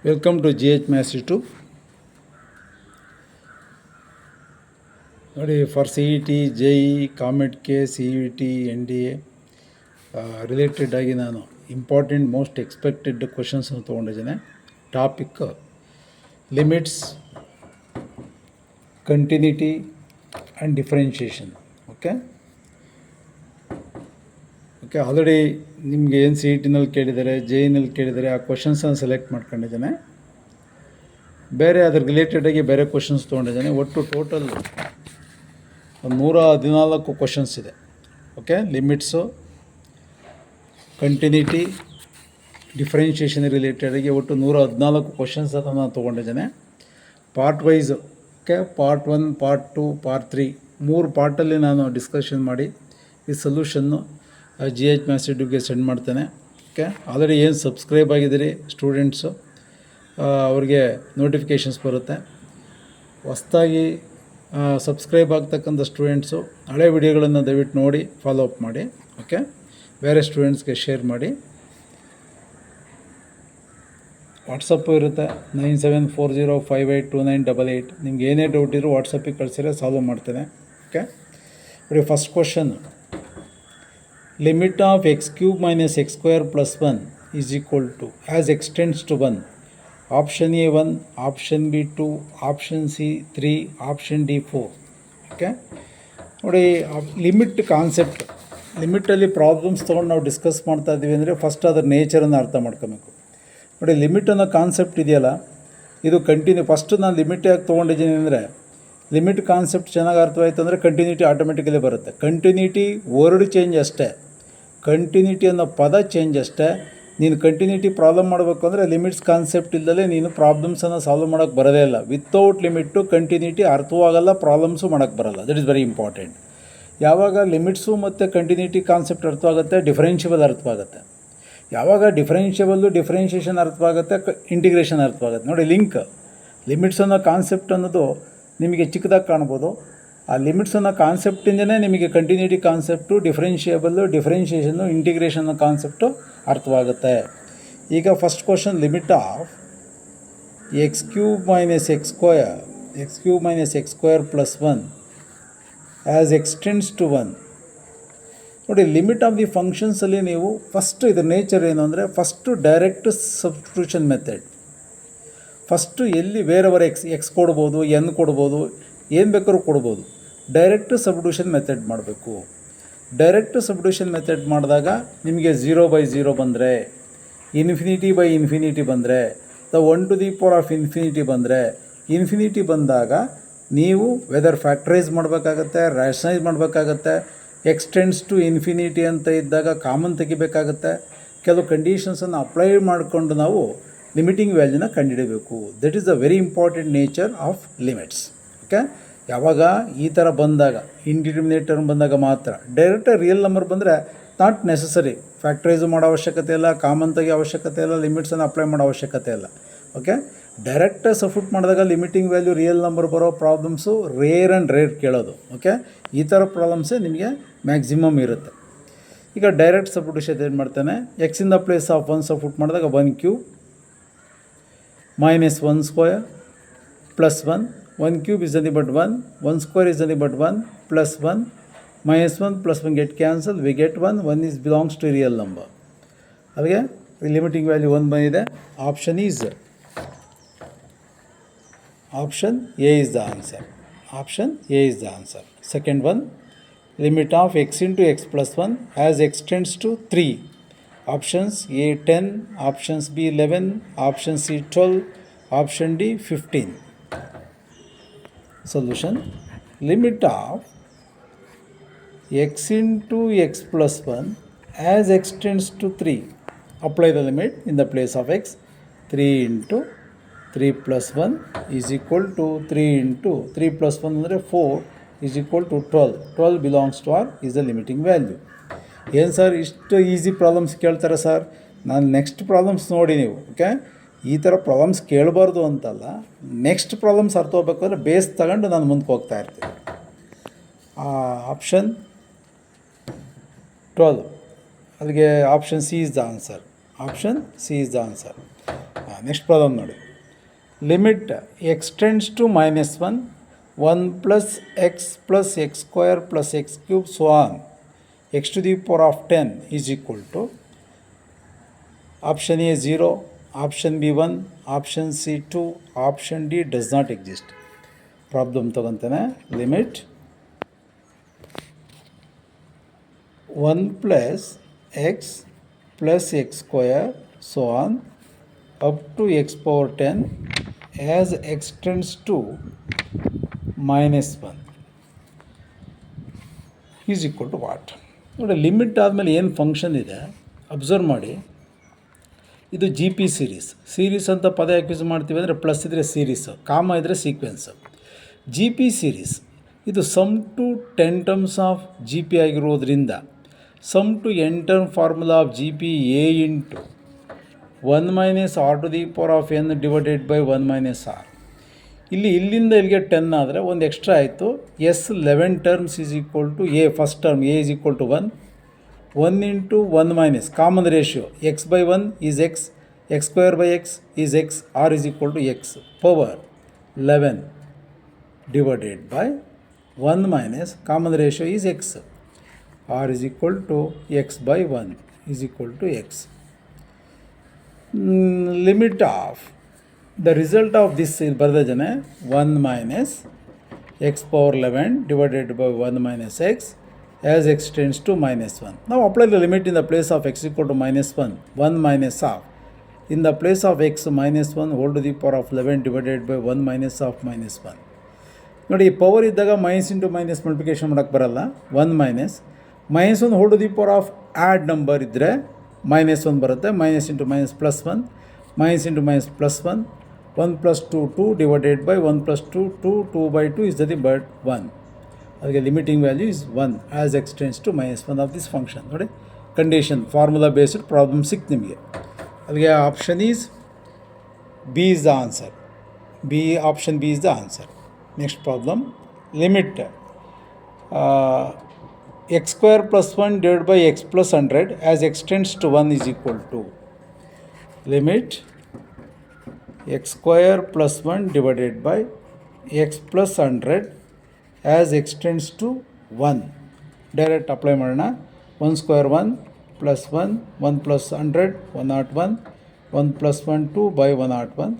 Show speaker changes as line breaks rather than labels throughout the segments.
Welcome to GH Maths YouTube. ನೋಡಿ, for C E T, J E, COMEDK, C U T, N D A related ಆಗಿ ನಾನು important most expected ಕ್ವಶನ್ಸನ್ನು ತೊಗೊಂಡಿದ್ದೇನೆ. Topic limits, continuity and differentiation. Okay, already ನಿಮಗೆ ಏನು C E ಟಿನಲ್ಲಿ ಕೇಳಿದ್ದಾರೆ, J ಇನಲ್ಲಿ ಕೇಳಿದ್ದಾರೆ, ಆ ಕ್ವಶನ್ಸನ್ನು ಸೆಲೆಕ್ಟ್ ಮಾಡ್ಕೊಂಡಿದ್ದೇನೆ. ಬೇರೆ ಅದ್ರ ರಿಲೇಟೆಡಾಗಿ ಬೇರೆ ಕ್ವಶನ್ಸ್ ತೊಗೊಂಡಿದ್ದೇನೆ. ಒಟ್ಟು ಟೋಟಲ್ 114 ಕ್ವಶನ್ಸ್ ಇದೆ. ಓಕೆ, ಲಿಮಿಟ್ಸು, ಕಂಟಿನ್ಯೂಟಿ, ಡಿಫ್ರೆನ್ಷಿಯೇಷನ್ ರಿಲೇಟೆಡಾಗಿ ಒಟ್ಟು 114 ಕ್ವಶನ್ಸ್ ಅಂತ ನಾನು ತೊಗೊಂಡಿದ್ದೇನೆ. Part wise, okay, part 1, part 2, part 3 3 ಪಾರ್ಟಲ್ಲಿ ನಾನು ಡಿಸ್ಕಷನ್ ಮಾಡಿ ಈ ಸೊಲ್ಯೂಷನ್ನು ಜಿ ಎಚ್ ಮ್ಯಾಥ್ಸ್ ಯೂಟ್ಯೂಬ್ಗೆ ಸೆಂಡ್ ಮಾಡ್ತೇನೆ. ಓಕೆ, ಆಲ್ರೆಡಿ ಏನು ಸಬ್ಸ್ಕ್ರೈಬ್ ಆಗಿದ್ದೀರಿ ಸ್ಟೂಡೆಂಟ್ಸು, ಅವ್ರಿಗೆ ನೋಟಿಫಿಕೇಷನ್ಸ್ ಬರುತ್ತೆ. ಹೊಸ್ದಾಗಿ ಸಬ್ಸ್ಕ್ರೈಬ್ ಆಗ್ತಕ್ಕಂಥ ಸ್ಟೂಡೆಂಟ್ಸು ಹಳೆ ವಿಡಿಯೋಗಳನ್ನು ದಯವಿಟ್ಟು ನೋಡಿ ಫಾಲೋ ಅಪ್ ಮಾಡಿ. ಓಕೆ, ಬೇರೆ ಸ್ಟೂಡೆಂಟ್ಸ್ಗೆ ಶೇರ್ ಮಾಡಿ. ವಾಟ್ಸಪ್ಪು ಇರುತ್ತೆ 9740582988. ನಿಮ್ಗೆ ಏನೇ ಡೌಟ್ ಇರೋ ವಾಟ್ಸಪ್ಪಿಗೆ ಕಳಿಸಿದ್ರೆ ಸಾಲ್ವ್ ಮಾಡ್ತೇನೆ. ಓಕೆ, ನೋಡಿ, first question, limit of x cube minus x square plus 1 is equal to as extends to 1. Option A 1, option B 2, option C 3, option D 4. Okay, ನೋಡಿ, ಲಿಮಿಟ್ ಕಾನ್ಸೆಪ್ಟ್, ಲಿಮಿಟಲ್ಲಿ ಪ್ರಾಬ್ಲಮ್ಸ್ ತೊಗೊಂಡು ನಾವು discuss ಮಾಡ್ತಾ ಇದ್ದೀವಿ ಅಂದರೆ first ಅದರ ನೇಚರನ್ನು ಅರ್ಥ ಮಾಡ್ಕೋಬೇಕು. ನೋಡಿ, ಲಿಮಿಟ್ ಅನ್ನೋ ಕಾನ್ಸೆಪ್ಟ್ ಇದೆಯಲ್ಲ, ಇದು ಫಸ್ಟು ನಾನು ಲಿಮಿಟ್ ಯಾಕೆ ತೊಗೊಂಡಿದ್ದೀನಿ ಅಂದರೆ, ಲಿಮಿಟ್ ಕಾನ್ಸೆಪ್ಟ್ ಚೆನ್ನಾಗಿ ಅರ್ಥವಾಯಿತು ಅಂದರೆ ಕಂಟಿನ್ಯೂಟಿ ಆಟೋಮೆಟಿಕಲಿ ಬರುತ್ತೆ. ಕಂಟಿನ್ಯೂಟಿ ವರ್ಡ್ ಚೇಂಜ್ ಅಷ್ಟೇ, ಕಂಟಿನ್ಯೂಟಿ ಅನ್ನೋ ಪದ ಚೇಂಜ್ ಅಷ್ಟೇ. ನೀನು ಕಂಟಿನ್ಯೂಟಿ ಪ್ರಾಬ್ಲಮ್ ಮಾಡಬೇಕು ಅಂದರೆ ಲಿಮಿಟ್ಸ್ ಕಾನ್ಸೆಪ್ಟ್ ಇಲ್ಲದೆ ನೀನು ಪ್ರಾಬ್ಲಮ್ಸನ್ನು ಸಾಲ್ವ್ ಮಾಡೋಕ್ಕೆ ಬರೋದೇ ಇಲ್ಲ. ವಿತೌಟ್ ಲಿಮಿಟು ಕಂಟಿನ್ಯೂಟಿ ಅರ್ಥವಾಗಲ್ಲ, ಪ್ರಾಬ್ಲಮ್ಸು ಮಾಡೋಕ್ಕೆ ಬರೋಲ್ಲ. That is very important. ಯಾವಾಗ ಲಿಮಿಟ್ಸು ಮತ್ತು ಕಂಟಿನ್ಯೂಟಿ ಕಾನ್ಸೆಪ್ಟ್ ಅರ್ಥವಾಗುತ್ತೆ, ಡಿಫ್ರೆನ್ಷಿಯಬಲ್ ಅರ್ಥವಾಗುತ್ತೆ. ಯಾವಾಗ ಡಿಫ್ರೆನ್ಷಿಯೇಷನ್ ಅರ್ಥವಾಗುತ್ತೆ, ಇಂಟಿಗ್ರೇಷನ್ ಅರ್ಥವಾಗುತ್ತೆ. ನೋಡಿ, ಲಿಮಿಟ್ಸ್ ಅನ್ನೋ ಕಾನ್ಸೆಪ್ಟ್ ಅನ್ನೋದು ನಿಮಗೆ ಚಿಕ್ಕದಾಗಿ ಕಾಣ್ಬೋದು. ಆ ಲಿಮಿಟ್ಸ್ ಅನ್ನೋ ಕಾನ್ಸೆಪ್ಟಿಂದನೇ ನಿಮಗೆ ಕಂಟಿನ್ಯೂಟಿ ಕಾನ್ಸೆಪ್ಟು, ಡಿಫ್ರೆನ್ಷಿಯೇಷನ್ನು, ಇಂಟಿಗ್ರೇಷನ್ ಕಾನ್ಸೆಪ್ಟು ಅರ್ಥವಾಗುತ್ತೆ. ಈಗ first question, limit of x cube minus x square plus 1 as extends to 1. ನೋಡಿ, ಲಿಮಿಟ್ ಆಫ್ ದಿ ಫಂಕ್ಷನ್ಸಲ್ಲಿ ನೀವು ಫಸ್ಟು ಇದರ ನೇಚರ್ ಏನು ಅಂದರೆ, first direct substitution method. First ಎಲ್ಲಿ ವೇರವರ್ ಎಕ್ಸ್ ಕೊಡ್ಬೋದು, ಎನ್ ಕೊಡ್ಬೋದು, ಏನು ಬೇಕಾದ್ರೂ ಕೊಡ್ಬೋದು. ಡೈರೆಕ್ಟ್ ಸಬ್ಸ್ಟಿಟ್ಯೂಷನ್ ಮೆಥಡ್ ಮಾಡಬೇಕು. ಡೈರೆಕ್ಟ್ ಸಬ್ಸ್ಟಿಟ್ಯೂಷನ್ ಮೆಥಡ್ ಮಾಡಿದಾಗ ನಿಮಗೆ 0/0 ಬಂದರೆ, ಇನ್ಫಿನಿಟಿ ಬಂದರೆ, 1⁻∞ ಬಂದರೆ, ಇನ್ಫಿನಿಟಿ ಬಂದಾಗ ನೀವು ವೆದರ್ ಫ್ಯಾಕ್ಟ್ರೈಸ್ ಮಾಡಬೇಕಾಗತ್ತೆ, ರ್ಯಾಷನೈಸ್ ಮಾಡಬೇಕಾಗತ್ತೆ. ಎಕ್ಸ್ಟೆಂಡ್ಸ್ ಟು ಇನ್ಫಿನಿಟಿ ಅಂತ ಇದ್ದಾಗ ಕಾಮನ್ ತೆಗಿಬೇಕಾಗತ್ತೆ. ಕೆಲವು ಕಂಡೀಷನ್ಸನ್ನು ಅಪ್ಲೈ ಮಾಡಿಕೊಂಡು ನಾವು ಲಿಮಿಟಿಂಗ್ ವ್ಯಾಲ್ಯೂನ ಕಂಡುಹಿಡಬೇಕು. That is the very important nature of limits. Okay, ಯಾವಾಗ ಈ ಥರ ಬಂದಾಗ, ಇಂಡಿಟರ್ಮಿನೇಟ್ ಬಂದಾಗ ಮಾತ್ರ. ಡೈರೆಕ್ಟ್ ರಿಯಲ್ ನಂಬರ್ ಬಂದರೆ ನಾಟ್ ನೆಸಸರಿ, ಫ್ಯಾಕ್ಟ್ರೈಸು ಮಾಡೋ ಅವಶ್ಯಕತೆ ಇಲ್ಲ, ಕಾಮನ್ ತೆಗಿ ಅವಶ್ಯಕತೆ ಇಲ್ಲ, ಲಿಮಿಟ್ಸನ್ನು ಅಪ್ಲೈ ಮಾಡೋ ಅವಶ್ಯಕತೆ ಇಲ್ಲ. ಓಕೆ, ಡೈರೆಕ್ಟ್ ಸಬ್ಸ್ಟಿಟ್ಯೂಟ್ ಮಾಡಿದಾಗ ಲಿಮಿಟಿಂಗ್ ವ್ಯಾಲ್ಯೂ ರಿಯಲ್ ನಂಬರ್ ಬರೋ ಪ್ರಾಬ್ಲಮ್ಸು ರೇರ್ ಕೇಳೋದು. ಓಕೆ, ಈ ಥರ ಪ್ರಾಬ್ಲಮ್ಸೇ ನಿಮಗೆ ಮ್ಯಾಕ್ಸಿಮಮ್ ಇರುತ್ತೆ. ಈಗ ಡೈರೆಕ್ಟ್ ಸಬ್ಸ್ಟಿಟ್ಯೂಷನ್ ಏನು ಮಾಡ್ತಾನೆ, ಎಕ್ಸಿಂದ ಪ್ಲೇಸ್ ಆಫ್ 1 ಸಬ್ಸ್ಟಿಟ್ಯೂಟ್ ಮಾಡಿದಾಗ 1 cube minus 1 square plus 1 cube is nothing but 1 square is nothing but 1 plus 1 minus 1 plus 1 get cancelled, we get 1 is belongs to real number. ಅಲ್ಲಿಗೆ limiting value 1 ಬಂದಿದೆ. Option A is the answer. Option A is the answer. Second one, limit of x into x plus 1 as extends to 3. Options A 10, options B 11, option C 12, option D 15. Solution, limit of x into x plus 1 as extends to 3. Apply the limit in the place of x. 3 into 3 plus 1 is equal to 3 into 3 plus 1 ಅಂದರೆ 4 is equal to 12. 12 belongs to R is the limiting value. ಏನು sir ಇಷ್ಟು easy problems ಕೇಳ್ತಾರೆ sir? ನಾನು next problems ನೋಡಿ ನೀವು. Okay, ಈ ಥರ problems ಕೇಳಬಾರ್ದು ಅಂತಲ್ಲ, ನೆಕ್ಸ್ಟ್ ಪ್ರಾಬ್ಲಮ್ಸ್ ಅರ್ಥ ಹೋಗ್ಬೇಕಾದ್ರೆ ಬೇಸ್ ತಗೊಂಡು ನಾನು ಮುಂದಕ್ಕೆ ಹೋಗ್ತಾ ಇರ್ತೀನಿ. ಆಪ್ಷನ್ 12, ಅಲ್ಲಿಗೆ option C is the answer. Next problem ನೋಡಿ. Limit X tends to -1 1 plus X square plus X cube so on x to the power of 10 is equal to option A 0, option B 1, option C 2, option D does not exist. Problem ತಗೊಂತಾನೆ. Limit 1 plus X square so on up to X power 10 as X tends to -1 is equal to what. ನೋಡಿ, limit ಆದಮೇಲೆ ಏನು function ಇದೆ observe ಮಾಡಿ. ಇದು G P series ಅಂತ ಪದ ಯಾಕೆ ಯೂಸ್ ಮಾಡ್ತೀವಿ ಅಂದರೆ ಪ್ಲಸ್ ಇದ್ದರೆ ಸೀರೀಸು, ಕಾಮ ಇದ್ದರೆ ಸೀಕ್ವೆನ್ಸು. ಜಿ ಪಿ ಸೀರೀಸ್ ಇದು sum to 10 terms of G P ಆಗಿರೋದ್ರಿಂದ sum to n term formula of G P a into 1 minus r to the power of n divided by 1 minus r. ಇಲ್ಲಿಂದ ಇಲ್ಲಿಗೆ 10 ಆದರೆ ಒಂದು extra ಆಯಿತು. S 11 terms is equal to a. First term a is equal to 1 into 1 minus common ratio x by 1 is X square by x is x, r is equal to X power 11 divided by 1 minus common ratio is x. R is equal to x by 1 is equal to x. Limit of the result of this is ಬರ್ದ ಜನ 1 minus x power 11 divided by 1 minus x as x tends to -1. Now apply the limit in the place of x equal to -1, 1 minus half. In the place of x -1 whole to the power of 11 divided by 1 minus half -1. ನೋಡಿ, power ಇದ್ದಾಗ minus into minus multiplication ಮಾಡೋಕ್ಕೆ ಬರಲ್ಲ. 1 -1 whole to the power of odd number ಇದ್ದರೆ -1 ಬರುತ್ತೆ. Minus into minus plus 1, minus into minus plus 1, 1 plus 2 2 divided by 1 plus 2 2 2 by 2 is the but 1. ಅದಕ್ಕೆ limiting value is 1 as x tends to -1 of this function. ನೋಡಿ, condition formula based problem ಸಿಕ್ತು ನಿಮಗೆ. ಅದಕ್ಕೆ option is B is the answer. Option B is the answer. Next problem, limit x square plus 1 divided by x plus 100 as x tends to 1 is equal to limit x square plus 1 divided by x plus 100 as x tends to 1. Direct apply ಮಾಡೋಣ. 1 square 1 plus 1 1 plus 100 101 1 plus 1 2 by 101.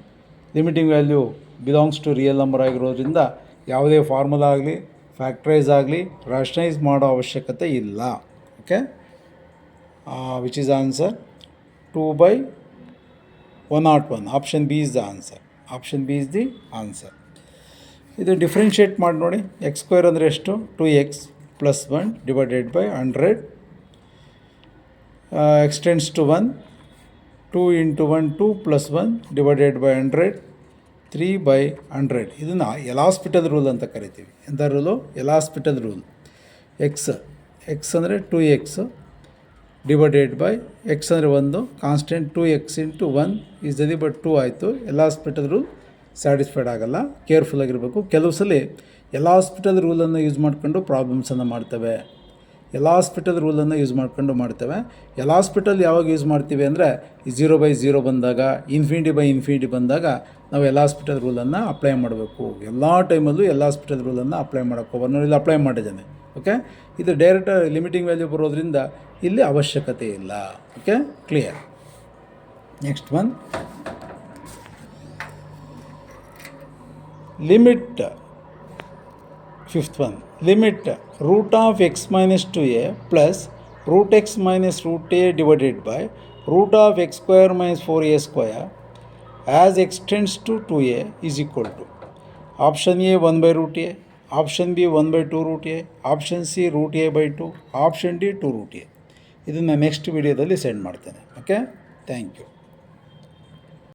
Limiting value belongs to real number ಆಗಿರೋದ್ರಿಂದ ಯಾವುದೇ formula ಆಗಲಿ factorise ಆಗಲಿ ರ್ಯಾಷನೈಸ್ ಮಾಡೋ ಅವಶ್ಯಕತೆ ಇಲ್ಲ. Okay, which is answer 2 by 101. Option B is the answer. Option B is the answer. ಇದು differentiate ಮಾಡಿ ನೋಡಿ. ಎಕ್ಸ್ ಸ್ಕ್ವೇರ್ ಅಂದರೆ ಎಷ್ಟು? 2x plus 1 divided by 100 x tends to 1. 2 into 1 2 plus 1 divided by 100 3 by 100. ಇದನ್ನು ಎಲಾಸ್ಪಿಟಲ್ ರೂಲ್ ಅಂತ ಕರಿತೀವಿ. ಎಂಥ ರೂಲು? ಎಲಾಸ್ಪಿಟಲ್ ರೂಲ್. ಎಕ್ಸ್ ಅಂದರೆ 2x ಡಿವೈಡೆಡ್ ಬೈ ಎಕ್ಸ್ ಅಂದರೆ 1 constant 2x into 1 is the but 2 ಆಯಿತು. ಎಲಾಸ್ಪಿಟಲ್ ರೂಲ್ ಸ್ಯಾಟಿಸ್ಫೈಡ್ ಆಗಲ್ಲ, ಕೇರ್ಫುಲ್ಲಾಗಿರಬೇಕು. ಕೆಲವು ಸಲ ಎಲಾಸ್ಪಿಟಲ್ ರೂಲನ್ನು ಯೂಸ್ ಮಾಡ್ಕೊಂಡು ಪ್ರಾಬ್ಲಮ್ಸನ್ನು ಮಾಡ್ತವೆ. ಎಲಾಸ್ಪಿಟಲ್ ರೂಲನ್ನು ಯೂಸ್ ಮಾಡ್ತೇವೆ. ಎಲಾಸ್ಪಿಟಲ್ ಯಾವಾಗ ಯೂಸ್ ಮಾಡ್ತೀವಿ ಅಂದರೆ 0 by 0 ಬಂದಾಗ, ಇನ್ಫಿನಿಟಿ ಬೈ ಇನ್ಫಿನಿಟಿ ಬಂದಾಗ ನಾವು ಎಲಾಸ್ಪಿಟಲ್ ರೂಲನ್ನು ಅಪ್ಲೈ ಮಾಡಬೇಕು. ಎಲ್ಲ ಟೈಮಲ್ಲೂ ಎಲಾಸ್ಪಿಟಲ್ ರೂಲನ್ನು ಅಪ್ಲೈ ಮಾಡೋಕ್ಕೆ ನೋಡಿ, ಇಲ್ಲಿ ಅಪ್ಲೈ ಮಾಡಿದ್ದೇನೆ. ಓಕೆ, ಇದು ಡೈರೆಕ್ಟ್ ಲಿಮಿಟಿಂಗ್ ವ್ಯಾಲ್ಯೂ ಬರೋದ್ರಿಂದ ಇಲ್ಲಿ ಅವಶ್ಯಕತೆ ಇಲ್ಲ. Okay, clear. Next one, limit. Fifth one, limit root of x minus 2a plus root x minus root a divided by root of x square minus 4a square as x tends to 2a is equal to option A 1 by root a, option B 1 by 2 root a, option C root a by 2, option D 2 root a. ಇದನ್ನು next ವಿಡಿಯೋದಲ್ಲಿ send ಮಾಡ್ತೇನೆ. Okay, thank you.